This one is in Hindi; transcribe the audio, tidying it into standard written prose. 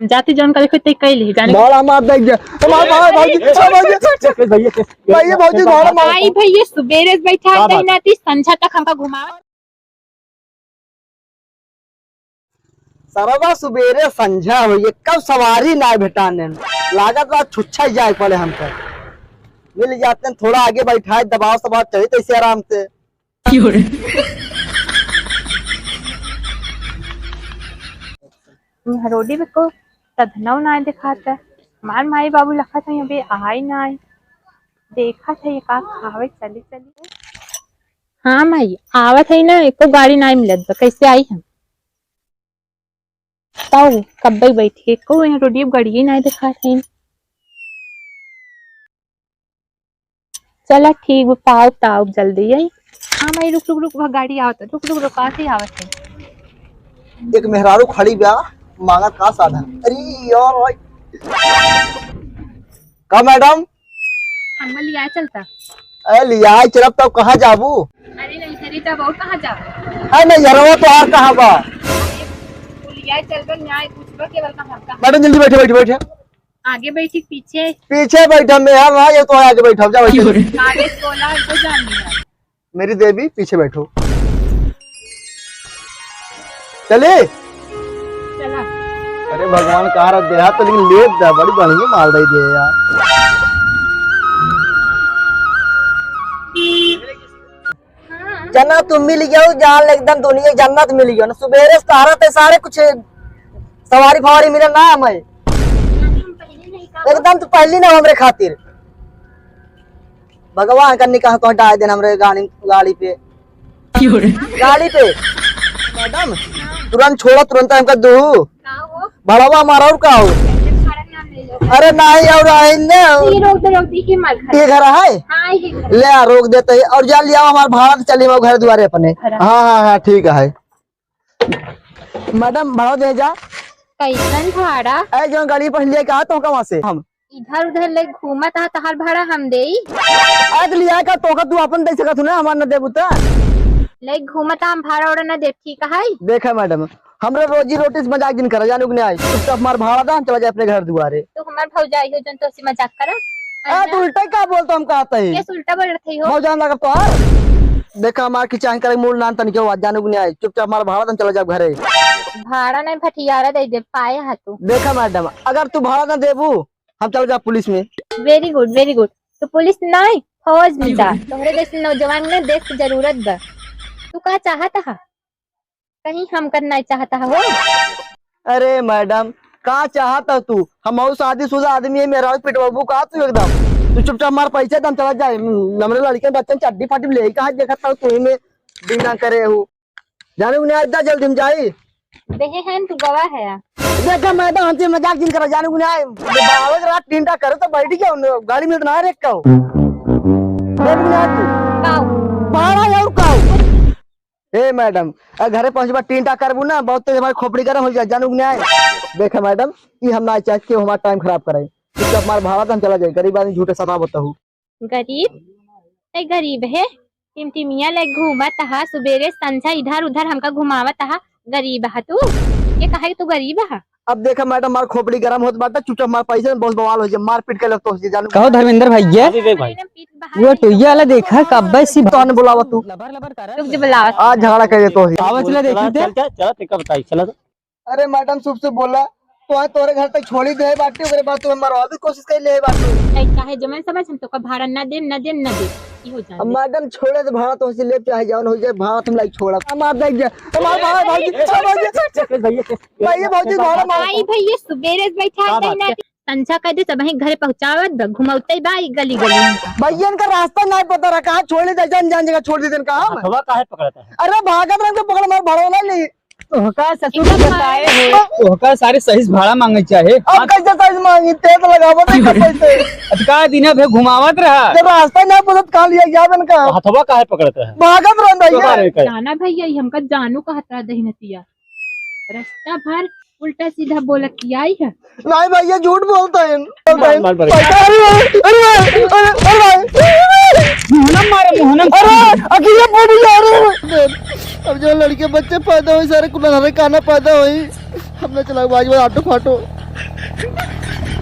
जाति जानकारी खोते कैली जाने भाड़ा मार देख जा हमार भाई भैया भौजी भाड़ा मार भाई भैया सुबेरे से बैठा है नाती संझा तक हमका घुमाओ। सरवा सुबेरे संझा होइए कब सवारी ना भेटाने लागत बा छुच्छा ही जाए पड़े हमको मिल जाते हैं थोड़ा आगे बैठा दबाव सबाव चले तैसे आराम से रोडी में को तधनव ना दिखाता हमार माई बाबू लखा था अभी आई ना आई देखा था ये का खावे चली चली। हाँ माई आवत है ना एको गाड़ी ना मिलत बा कैसे आई हम ताऊ कब बैठी को यहाँ रोडी गाड़ी ना दिखा था। चला ठीक वो पाओ ताऊ जल्दी आई। हाँ माई रुक रुक रुक गाड़ी आवत रुक रुक रुका से आवत है। एक मेहरारू खड़ी ब्या मांगा का साधन अरे यार भाई का मैडम हम लिया चलता अरे लिया चलब तब कहाँ जाबू अरे नहीं खरी तब और कहाँ जाओ अरे नहीं यार तो और कहाँ बा लिया चल कर न्याय पूछबा केवल कहाँ का मैडम जल्दी बैठे बैठे बैठे आगे बैठी पीछे पीछे बैठा मैं हम ये तो आगे बैठा जा बैठे आगे बोला तो जान लिया मेरी देवी पीछे बैठो चले चला। अरे भगवान कहा रख दे तो लेकिन लेट दा बड़ी बढ़िया माल रही दे यार जन्नत तुम मिल गया जान एकदम दुनिया जन्नत मिल गया ना सुबेरे सहारा ते सारे कुछ सवारी फवारी मिले ना हमें एकदम तो पहली ना हमरे खातिर भगवान का निकाह तो हटा देना हमरे गाड़ी पे मैडम तुरंत छोड़ो तुरंत हमका दू बड़ावा मारा और का हो अरे नहीं और ये घर है ले रोक देते है और जा लिया हमारे भाड़ा चली घर द्वारे अपने। हाँ हाँ हाँ ठीक है मैडम भाड़ा दे जा कैसन भाड़ा जो गाड़ी पर लिया कहा तो वहाँ से हम इधर उधर ले घूमत है तहार भाड़ा हम दे आज लिया का तो तू अपन दे सकत ना हमार न देबू त ले घूमत हम भाड़ा उड़ा न दे ठीक है। देखा मैडम हमरे रोजी रोटी से मजाक दिन करा जानू नहीं आई तो हमार भाड़ा दा हम चला जाए अपने घर दुआरे तो हमार भौजाई हो जन तो से मजाक करा तू उल्टा क्या बोलता हम कहता है ये उल्टा बोल रही हो भौजान लगा तो यार देखा हमार की चाह करे मूल नान तन के आवाज जानू नहीं आई चुपचाप हमारा भाड़ा चला जाए घरे भाड़ा नहीं भटियारा दे दे पाए है तू। देखा मैडम अगर तू भाड़ा न देबू हम चल जा पुलिस में। वेरी गुड तो पुलिस नहीं फौज में जा तोहरे जैसे नौजवान ने देश की जरूरत बा तू का चाहता है कहीं हम करना चाहता है हो। अरे मैडम का चाहता तू हम शादीशुदा आदमी है मेरा पिटवाबू का तू एकदम तू चुपचाप हमारे पैसे दम चला जाए हमरे लड़के बच्चे चड्डी फाटी ले कहा देखा तू में बिना करे हो जाने उन्हें इतना जल्दी हम जाए देहे हैं तू गवाह है देखा मैडम हमसे मजाक जिन करा जाने उन्हें आए बारह रात 3 करे तो बैठ गया गाड़ी में ना रे का ए मैडम घरे पहुंचबा 3 करबू ना बहुत तेज हमारी खोपड़ी गरम हो जाए जानू नहीं आए। देखा मैडम ये हम ना चाहते हमारा टाइम खराब कराए तो हमारा भाड़ा तो हम चला जाए गरीब आदमी झूठे सता बताऊं गरीब है टिमटिमिया ले घूमत हा सुबेरे संझा इधर उधर हमका घुमावत हा गरीब है तू ये कहा तू गरीब है। अब देखा मैडम हमारा खोपड़ी गरम होत बाटा चुपचाप हमारे पैसे बहुत बवाल हो जाए मारपीट कर लगतो हो जानू कहो धर्मेंद्र भैया वो तो ये वाला देखा कब सी तो ने बुलावा तू रुक जा बुलावा आज झगड़ा कर तो आवाज चला देखी थे चला ते कब बताई चला अरे मैडम शुभ से बोला तो तोरे घर तक छोड़ी दे बाटी ओकरे बाद तू मरवा भी कोशिश कर ले बाटी काहे जमन समझ हम तो का भाड़ा न दे की हो जाए मैडम छोड़े तो भाड़ा तो ले चाहे जाओ हो जाए भाड़ा तुम लाइक छोड़ा हमार देख जा हमार भाई भौजी भाड़ा भाई भैया सुबेरे बैठा देना संझा कह दे सब घरे पहुंचावत घुमाउते बाई गली गली भैया का रास्ता नहीं पता रहा कहाँ छोड़ दे जान जगह छोड़ दे कहा हवा काहे पकड़ता है अरे भागत रंग पकड़ मार भाड़ा नहीं ओहका ससुर बताए हो ओहका सारे सही भाड़ा मांगे चाहे अब कैसे साइज मांगी तेज लगावत है पैसे का दिन भे घुमावत रहा जब रास्ता नहीं पता कहां लिया जाबन का हथवा काहे पकड़ता है भागत रंग भैया जाना भैया हमका जानू का हतरा दहीनतिया रास्ता भर उल्टा सीधा बोलत की आई है नहीं भैया झूठ बोलता है अब जो लड़के बच्चे पैदा हुए सारे कुल खाना पैदा हुई हमने चला बाजू ऑटो फाटो है